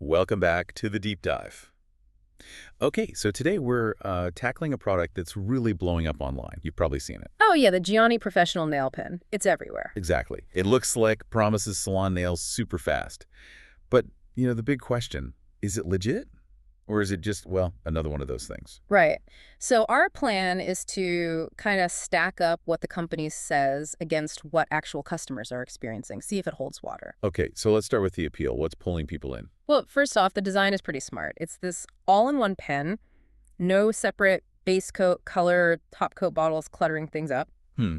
Welcome back to the deep dive. Okay, so today we're tackling a product that's really blowing up online. You've probably seen it. Oh yeah, the Giani Professional Nail Pen. It's everywhere. Exactly. It looks slick, promises salon nails super fast. But, the big question, is it legit? Or is it just, well, another one of those things? Right. So our plan is to kind of stack up what the company says against what actual customers are experiencing, see if it holds water. Okay, so let's start with the appeal. What's pulling people in? Well, first off, the design is pretty smart. It's this all-in-one pen, no separate base coat, color, top coat bottles cluttering things up.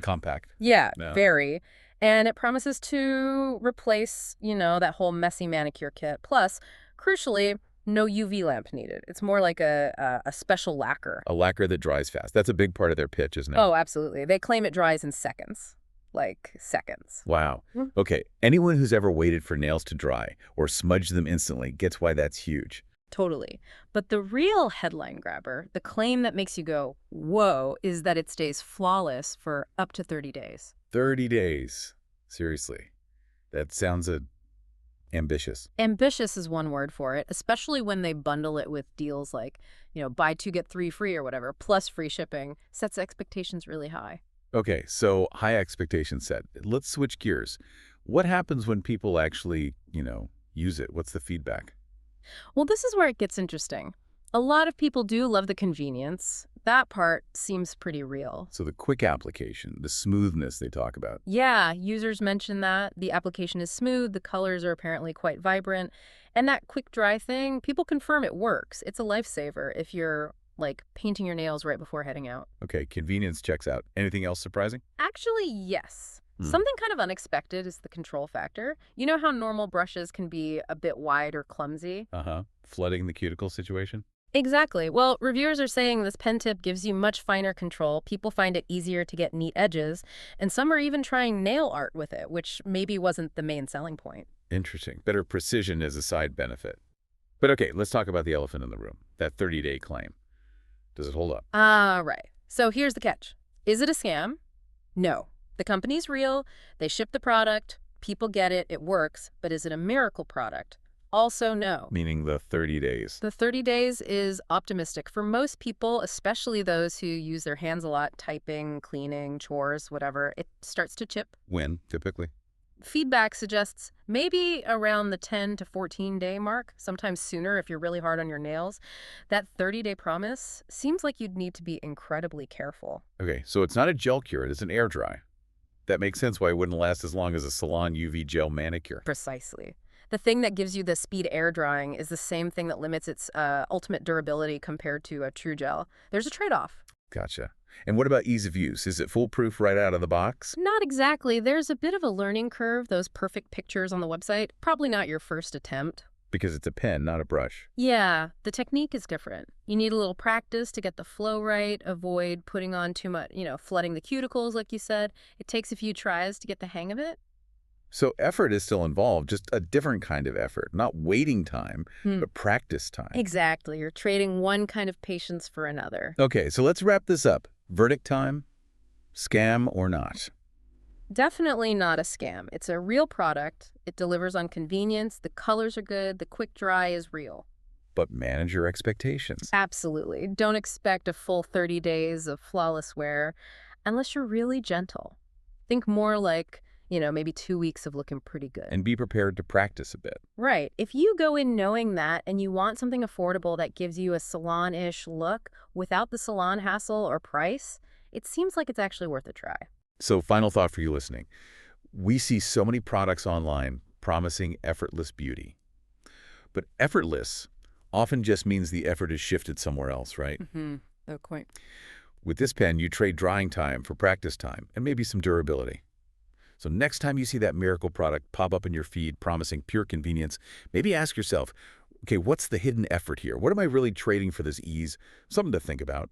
Compact. Yeah, Yeah. very. And it promises to replace, that whole messy manicure kit. Plus, crucially, no UV lamp needed. It's more like a special lacquer. A lacquer that dries fast. That's a big part of their pitch, isn't it? Oh, absolutely. They claim it dries in seconds. Like seconds. Wow. Mm. Okay, anyone who's ever waited for nails to dry or smudge them instantly gets why that's huge. Totally. But the real headline grabber, the claim that makes you go, whoa, is that it stays flawless for up to 30 days. 30 days. Seriously. That sounds ambitious. Ambitious is one word for it, especially when they bundle it with deals like, buy two, get three free or whatever, plus free shipping, sets expectations really high. Okay, so high expectations set. Let's switch gears. What happens when people actually, use it? What's the feedback? Well, this is where it gets interesting. A lot of people do love the convenience. That part seems pretty real. So the quick application, the smoothness they talk about. Yeah, users mention that. The application is smooth, the colors are apparently quite vibrant. And that quick dry thing, people confirm it works. It's a lifesaver if you're, like, painting your nails right before heading out. Okay, convenience checks out. Anything else surprising? Actually, yes. Hmm. Something kind of unexpected is the control factor. You know how normal brushes can be a bit wide or clumsy? Uh-huh. Flooding the cuticle situation? Exactly. Well, reviewers are saying this pen tip gives you much finer control. People find it easier to get neat edges, and some are even trying nail art with it, which maybe wasn't the main selling point. Interesting. Better precision as a side benefit. But okay, let's talk about the elephant in the room, that 30-day claim. Does it hold up? Right. So here's the catch. Is it a scam? No. The company's real. They ship the product. People get it. It works. But is it a miracle product? Also, no. Meaning the 30 days. The 30 days is optimistic. For most people, especially those who use their hands a lot, typing, cleaning, chores, whatever, it starts to chip. When, typically? Feedback suggests maybe around the 10 to 14-day mark, sometimes sooner if you're really hard on your nails. That 30-day promise seems like you'd need to be incredibly careful. Okay, so it's not a gel cure, it's an air dry. That makes sense why it wouldn't last as long as a salon UV gel manicure. Precisely. The thing that gives you the speed air drying is the same thing that limits its ultimate durability compared to a true gel. There's a trade-off. Gotcha. And what about ease of use? Is it foolproof right out of the box? Not exactly. There's a bit of a learning curve, those perfect pictures on the website. Probably not your first attempt. Because it's a pen, not a brush. Yeah, the technique is different. You need a little practice to get the flow right, avoid putting on too much, flooding the cuticles, like you said. It takes a few tries to get the hang of it. So effort is still involved, just a different kind of effort. Not waiting time, but practice time. Exactly. You're trading one kind of patience for another. Okay, so let's wrap this up. Verdict time? Scam or not? Definitely not a scam. It's a real product. It delivers on convenience. The colors are good. The quick dry is real. But manage your expectations. Absolutely. Don't expect a full 30 days of flawless wear unless you're really gentle. Think more like, maybe 2 weeks of looking pretty good. And be prepared to practice a bit. Right. If you go in knowing that and you want something affordable that gives you a salon-ish look without the salon hassle or price, it seems like it's actually worth a try. So final thought for you listening. We see so many products online promising effortless beauty. But effortless often just means the effort is shifted somewhere else, right? Good point. With this pen, you trade drying time for practice time and maybe some durability. So next time you see that miracle product pop up in your feed promising pure convenience, maybe ask yourself, okay, what's the hidden effort here? What am I really trading for this ease? Something to think about.